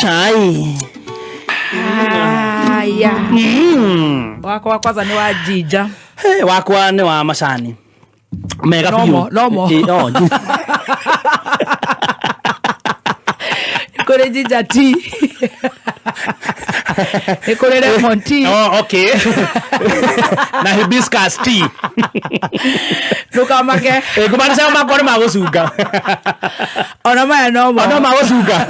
Chai. Haya. Wako wa kwanza ni wa Jija. Wakwa ni wa Macani. Mega Nomo. Kore Jija tea. Kore lemon tea. Oh, okay. Na hibiscus tea. Nuka make. Kumana sema makore magosuga. Ona maya nomo. Ona magosuga.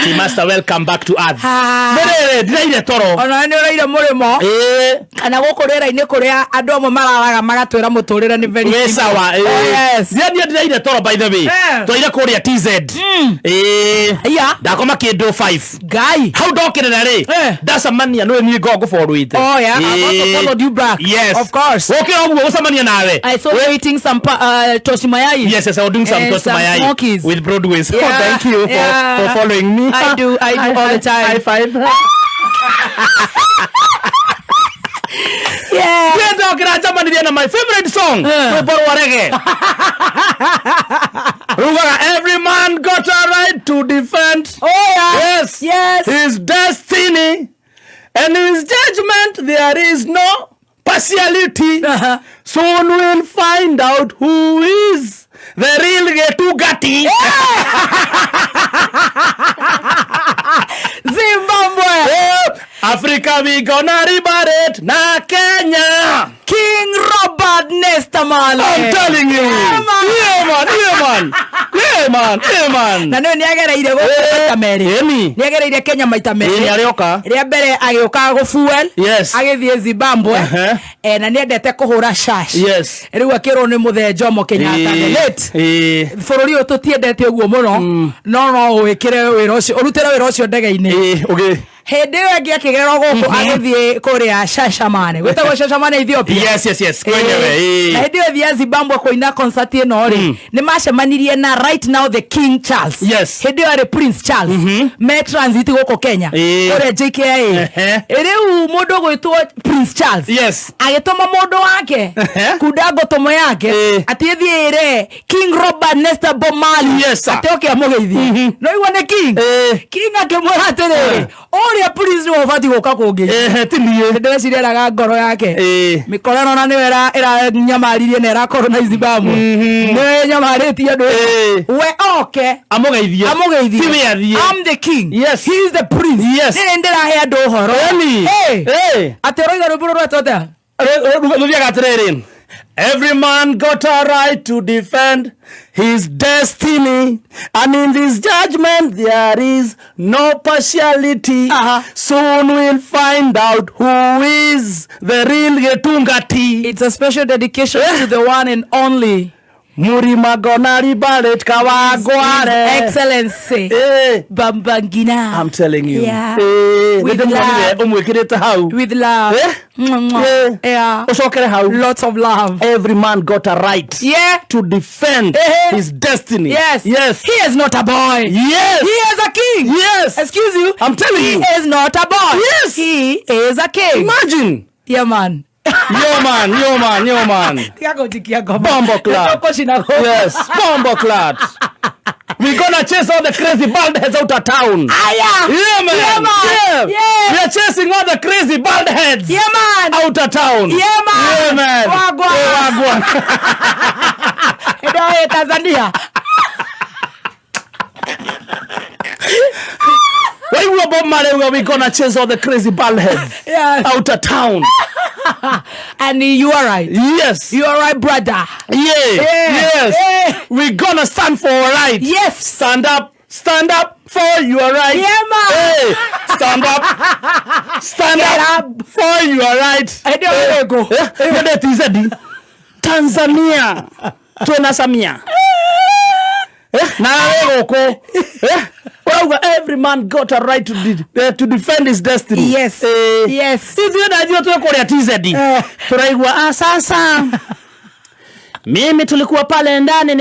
Tea Master, welcome back to Earth. Mere ndiraire toro. Ona ni uraire murimo. Kana gukurira ine kuria andu amwe mararaga magatwira muturira ni very simple. Sawa. Yes. Ndiraire toro by the way. Twaire kuria TZ. Yeah. Ndakoma kindu 5. Guy. How ndokirira ri? Ndacamania no ni ngo follow-ite. Oh yeah. I also followed you back. Yes. Of course. Okay, oguo gucamania nawe. I saw you eating some toshi mayai. Yes, I was doing some toshi mayai with Broadway. So thank you for following me. I do all the time. High five. Yeah. We're talking about my favorite song. Every man got a right to defend. Oh yeah. Yes. His destiny and his judgment. There is no partiality. Soon we'll find out who is the real Getugati. Zimbabwe. Africa we gonna liberate na Kenya. King Robert Nesta Marley. I'm telling you. Yeah, man. Na no niagereire go Tameri. Niagereire Kenya maita meri. Arioka. Ria mbere agioka go fuel. Yes. Agithie Zimbabwe. Na niendete kuhura shash. Yes. Riu akirwo ni Muthee Jomo Kenyatta late. Bururi uyu tutiendete uguo muno. No wikire wira ucio urutire wira ucio ndege-ini. Okay. Hende wengi akigerera guku agithie kuria Shashamane. Gwetagwo Shashamane Ethiopia. Yes. Kwenyewe. Na hende thia Zimbabwe kuina concert ino ri ni macemanirie na right now the King Charles. Yes. Hende ari Prince Charles. Me transit guku Kenya. Kuria JKIA. Riu mundu gwitwo Prince Charles. Yes. Agitoma mundu wake kudago tomo yake atithire King Robert Nesta Marley. Yes. Atoke amugeithie. No iwa ne King. King akimwira atiriri. Oria Prince ni wafati guka kungi. Tinie. Ndecireraga ngoro yake. Mikorano na niwera ira nyamaririe na ira korona Zimbabwe. Ne nyamaritie andu. We okay. Amugeithie. I'm the king. Yes. He is the prince. Yes. Ni ndirahe andu horo. Ateroiga ruburo rwetote. Every man got a right to defend his destiny, and in this judgment there is no partiality. Soon we'll find out who is the real Getungati. It's a special dedication to the one and only Murima gonna liberate Kawagware. Excellency Bambangina. I'm telling you. Yeah. With love. With love. Yeah. Lots of love. Every man got a right to defend his destiny. Yes. He is not a boy. Yes. He is a king. Yes. Excuse you. I'm telling you. He is not a boy. Yes. He is a king. Imagine. Yeah, man. Yo man. Bombo clat. Yes, bombo clat. We're gonna chase all the crazy bald heads out of town. Yeah, man. We are chasing all the crazy bald heads. Yeah, man. Out of town. Yeah, man. Wagwan. Edo Tanzania. We're gonna chase all the crazy bald heads out of town. And you are right. Yes. You are right, brother. Yes. We're gonna stand for our right. Yes. Stand up for your right. Yeah, man. Hey, stand up for your right. I don't go. Tanzania. Tuna Samia. Every man got a right to defend his destiny. Yes. Yes. Turaigwa sasa. Mimi tulikuwa pale ndani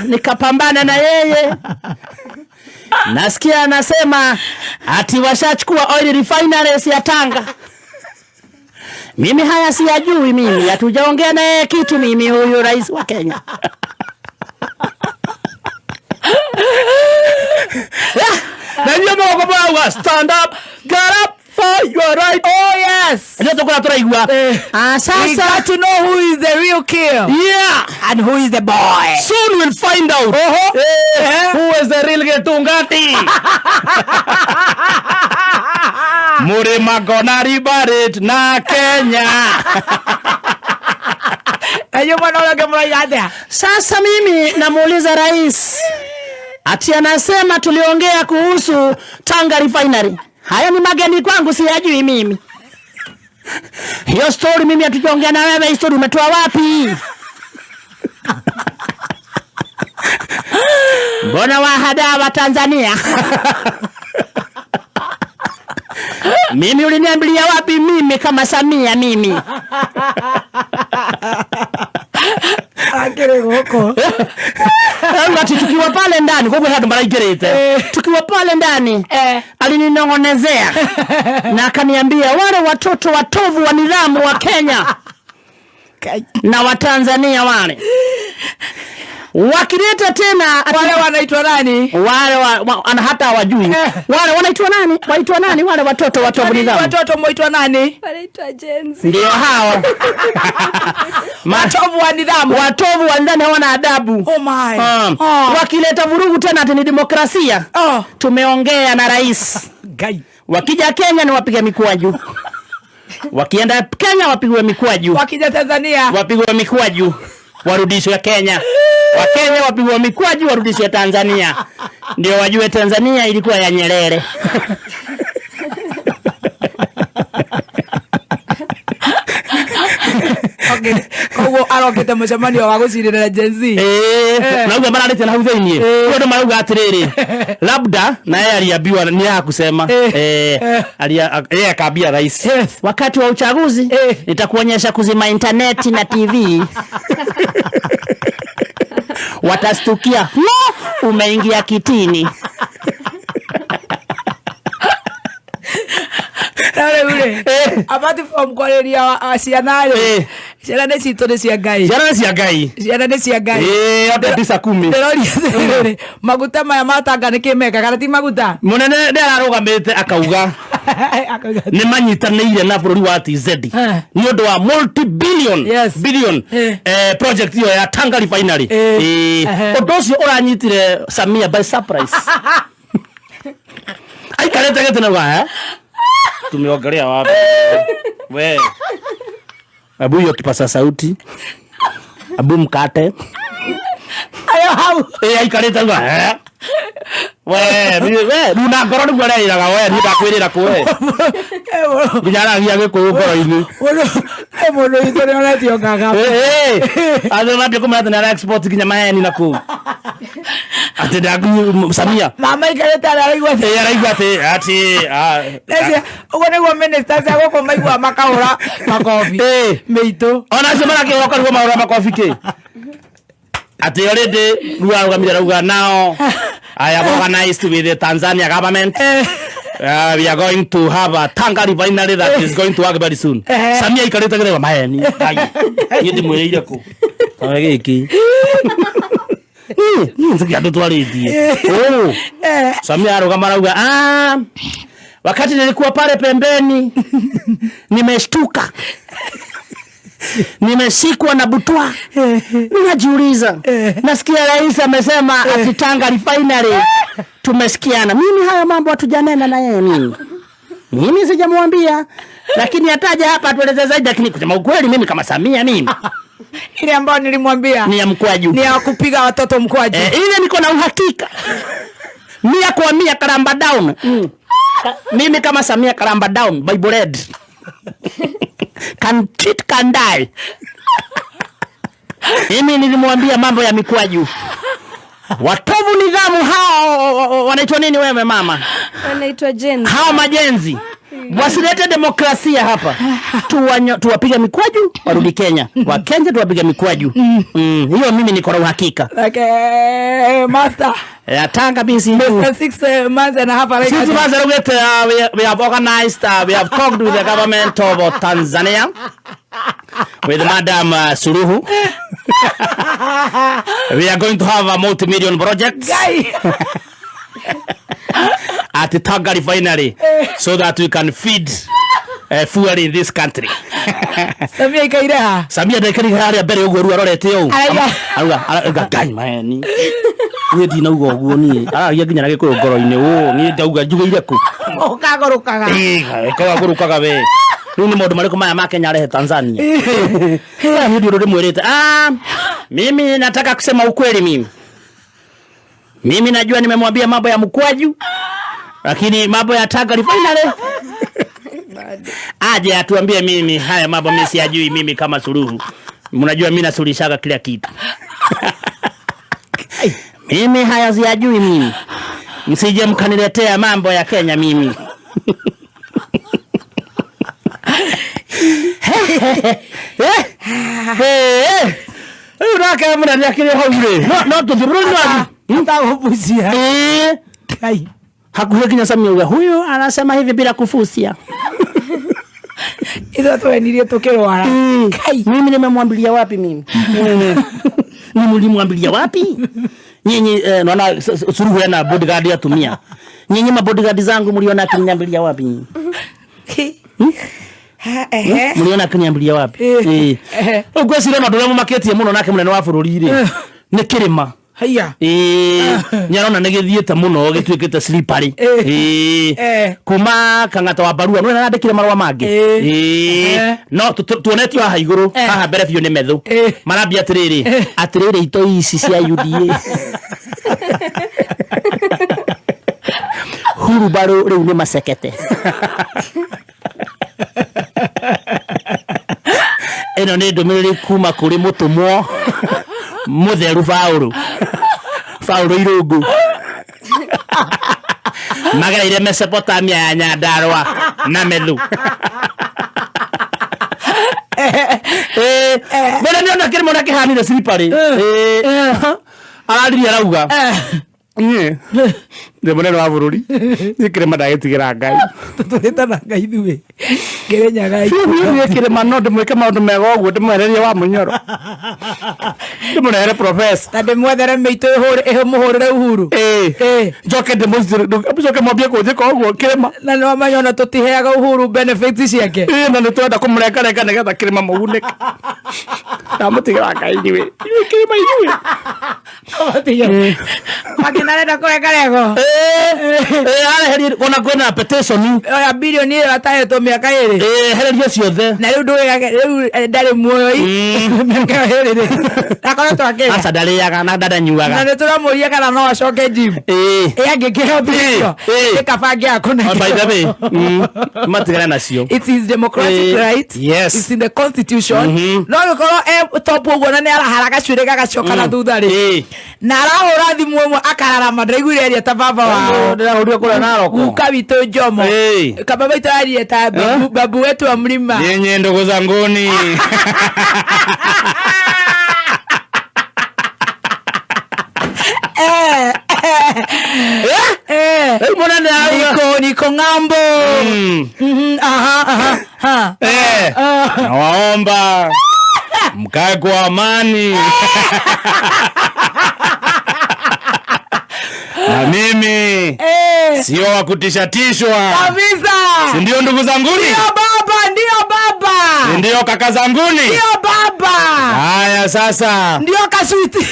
nikapambana na yeye. Nasikia anasema ati washachukua oil refineries ya Tanga. Mimi haya siyajui mimi. Hatujaongea naye kitu mimi huyu rais wa Kenya. stand up, get up for your right. Oh yes. We got to know who is the real king. Yeah. And who is the boy. Soon we'll find out. Who is the real Getungati. Murima gonna rebury na Kenya. Sasa mimi namuuliza rais, ati anasema tuliongea kuhusu Tanga Refinery. Hayo ni mageni kwangu, siyajui mimi. Hiyo story mimi hatujaongea na wewe, story umetoa wapi? Mbona wahada wa Tanzania? Mimi uliniambilia wapi mimi kama Samia mimi? Tukiwa pale ndani kwa hata maraigirete. Tukiwa pale ndani alininong'onezea na akaniambia wale watoto watovu wa nidhamu wa Kenya na wa Tanzania wale wakileta tena wale wanaitwa nani? Wale hata hawajui. Wale wanaitwa nani? Waitwa nani wale watoto watovu nidhamu? Watoto mwaitwa nani? Wanaitwa Gen Z. Ndio hao. Watovu wa nidhamu. Watovu wa ndani hawana adabu. Oh my. Wakileta vurugu tena ati ni demokrasia. Tumeongea na rais. Wakija Kenya ni wapige mikwaju. Wakienda Kenya wapigwe mikwaju. Wakija Tanzania wapigwe mikwaju. Warudishwe Kenya. Wakenya wapigwe mikwaju warudishwe Tanzania. Ndio wajue Tanzania ilikuwa ya Nyerere. Okay. Kogo arokete mucemanio wa gucirira Gen Z. Nauga mararete na huthaini. Kodo marauga atiriri. Labda na yeye aliambiwa ni ya kusema. Akaambia rais. Wakati wa uchaguzi nitakuonyesha kuzima internet na TV. Watastukia. No, umeingia kitini. Ule apart from kwaleria asianayo ciana nĩ citũ nĩ cia Ngai. Ciana nĩ cia Ngai. Ciana nĩ cia Ngai. Ote tisa 10. Maguta maya matanga nĩ kĩmeka kana ti maguta. Munene ndararũgamĩte akauga nĩ manyitanĩire na bũrũri wa TZ nĩ ũndũ wa multi-billion billion project hiyo ya Tanga Refinery. Ũndũ ũcio ũranyitire Samia by surprise. Aikarete gete na tumeongelea wapi? We. Abu hiyo kipasa sauti. Abu mkate. Ayo hau. Aikarete ngwa. We, runa ngoro niguo rairaga we, ndakwirira kwe. Nginyara gĩa gĩkũyũ ngoro-inĩ. Mũndũ witũ nĩ onetio ngaga. Athe mabia kumata na export nginya maheni na kũu. Ati ndagu Samia. Mama ikarete araigua ati. Araigua ati Nese ugo niguo minister cia gũkũ maigua makahũra makobi. Meitũ. Ona cio marakĩroka niguo mahũra makobi kĩ. Ati already ruwa rugamira ruga now I have organized with the Tanzania government. We are going to have a Tanga Refinery that is going to work very soon. Samia ikareta gere maheni. Yedi mwereire ko. Age iki. Nziki atotwalitie. Samia arogamara ruga wakati nilikuwa pale pembeni nimeshtuka. Nimeshikwa na butwa. Ninajiuliza. Nasikia rais amesema ati Tanga Refinery tumesikiana. Mimi haya mambo hatujanena na yeye mimi. Mimi sijamwambia. Lakini ataja hapa atueleze zaidi, lakini kusema ukweli mimi kama Samia mimi ile ambayo nilimwambia ni ya mkwaju. Ni ya kupiga watoto mkwaju. Ile niko na uhakika. 100% karamba down. Mimi kama Samia karamba down by bread. Can cheat can die. Mimi nilimwambia mambo ya mikwaju. Watovu nidhamu hao wanaitwa nini wewe mama? Wanaitwa Gen Z. Hao majenzi. Wasilete demokrasia hapa. Tuwapiga mikwaju warudi Kenya. Wa Kenya tuwapiga mikwaju. Hiyo mimi niko na uhakika. Okay, master. Tanga busy. 6 months and a half already. 6 months we have organized, we have talked with the government of Tanzania, with Madam Suluhu. We are going to have a multi-million project. at Tanga Refinery so that we can feed fuel in this country. Samia ikaira. Samia ndekeri haria mbere uguo ru arorete u. Auga ngai maeni. Ni ndina ugo guo ni. Aragia nginya na gikuyu ngoro-ini u. Ni ndauga njugeire ku. Ukagorokaga. Ukagorokaga we. Ni maundu mariko maya ma Kenya arehe Tanzania. Ni ndio ndo mwelete. Mimi nataka kusema ukweli mimi. Mimi najua nimemwambia mambo ya mkwaju. Lakini mambo ya Tanga Refinery aje atuambie mimi haya mambo mimi siyajui mimi kama Suluhu. Mnajua mimi nasuluhishaga kila kitu. Mimi haya siyajui mimi. Msije mkaniletea mambo ya Kenya mimi. Unaka mna niakile haure. No tudhuruni Mtahopuzia. Kai. Hakuhe Kenya Samia huyo anasema hivi bila kufusia. Hizo tuenilie tukirwara. Kai, mimi nimemwambilia wapi mimi? Nilimwambilia wapi? Nyinyi naona Suluhu yana bodyguard yatumia. Nyinyi mabodyguard zangu mliona akiniambilia wapi? Mliona akiniambilia wapi? Ubwo sire madole mu market ya muno nake munene wa bururi ri. Ni kirima. Haya. Nyarona negithiete muno gitwikite slippery. Kuma Kang'ata wa Barua no nandikire marwa mangi. No tuonetio haha iguru haha mbere biu ni methu. Marambia atiriri ito ici cia UDA. Huru baro riu ni macekete. Eno ni ndumiriri kuma kuri mutumwo mutheru Paulo Irungu. Magaire Mesopotamia ya Nyandarua na Methu. Mbona niona kirimo na kihanire slippery. Arariri arauga. De munene wa bururi ikirema ndagitigira Ngai tutuleta na Ngai thuwe Kenya Ngai ni kirema no ndimwike maundu mega uguo ndimwereria wa munyoro ndimunere professor na ndimwethere miito muhurire Uhuru njoke njoke mwambie kunjika uguo kirema na no manyona tutiheaga Uhuru benefits ciake na ni twenda kumureka nigetha kirema mugunike ndamutigira Ngai niwe kirema inyuĩ otiye makinarenda kureka lego areheri kona petition ya bilioni ile atahetwo miaka iri hererio ciothe na riu ndari muoyo miaka iri akora twake asa ndariaga na ndanyuaga na nituramuria kana no acoke gym angikira bicio ikabangi akuna by the way matigana nacio it is democratic right yes it's in the constitution no gukoro top uguo na ni araharaga cwire gagacoka na thutha ri na arahura thimu mwe akarara madraigure ria ta baba wao ndirahuria kula naroko uka bitu Jomo kababa itari ta babu wetu wa mlima yenye ndogo zanguni mbona niko ngambo nawaomba mkae kwa amani na mimi sio wa kutishatishwa kabisa, si ndio ndugu zanguni? Ndio baba si ndio kaka zanguni? Ndio baba. Haya sasa ndio kaswiti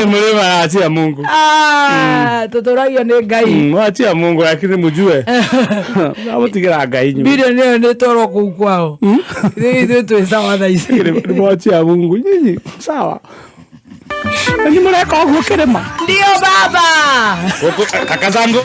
mlima achia Mungu. Tutoragio ni Ngai. Achia Mungu lakini mjue. Namutigera Ngai nyinyi. Bilioni ni toro kwao. Ndio tu sawa thaisi. Nimwachia Mungu nyinyi. Sawa. Ni mleka huko kirema. Ndio baba. Kaka zangu.